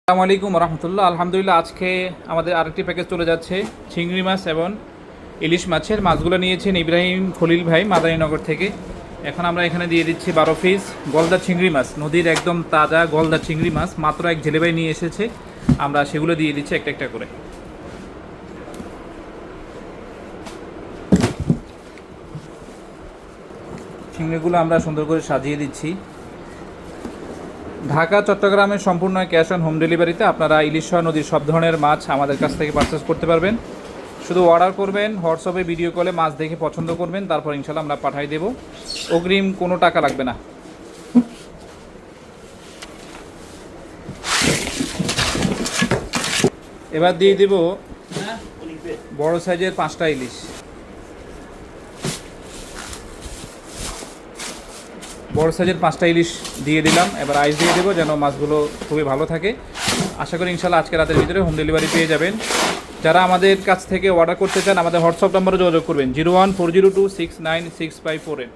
আসসালামু আলাইকুম রহমতুল্লাহ। আলহামদুলিল্লাহ, আজকে আমাদের আরেকটি প্যাকেজ চলে যাচ্ছে চিংড়ি মাছ এবং ইলিশ মাছের। মাছগুলো নিয়েছেন ইব্রাহিম খলিল ভাই মাদারীনগর থেকে। এখন আমরা এখানে দিয়ে দিচ্ছি 12 পিস গলদা চিংড়ি মাছ, নদীর একদম তাজা গলদা চিংড়ি মাছ, মাত্র এক জেলে ভাই নিয়ে এসেছে। আমরা সেগুলো দিয়ে দিচ্ছি একটা একটা করে। চিংড়িগুলো আমরা সুন্দর করে সাজিয়ে দিচ্ছি। ঢাকা চট্টগ্রামের সম্পূর্ণ ক্যাশ অন হোম ডেলিভারিতে আপনারা ইলিশ সহ নদীর সব ধরনের মাছ আমাদের কাছ থেকে পারচেস করতে পারবেন। শুধু অর্ডার করবেন, হোয়াটসঅ্যাপে ভিডিও কলে মাছ দেখে পছন্দ করবেন, তারপর ইনশাল্লাহ আমরা পাঠিয়ে দেব। অগ্রিম কোনো টাকা লাগবে না। এবার দিয়ে দেব বড় সাইজের 5টা ইলিশ। বড় সাইজের 5টা ইলিশ দিয়ে দিলাম। এবার আইস দিয়ে দেবো যেন মাছগুলো খুবই ভালো থাকে। আশা করি ইনশাল্লাহ আজকে রাতের ভিতরে হোম ডেলিভারি পেয়ে যাবেন। যারা আমাদের কাছ থেকে অর্ডার করতে চান আমাদের হোয়াটসঅ্যাপ নম্বরে যোগাযোগ করবেন 014026965548।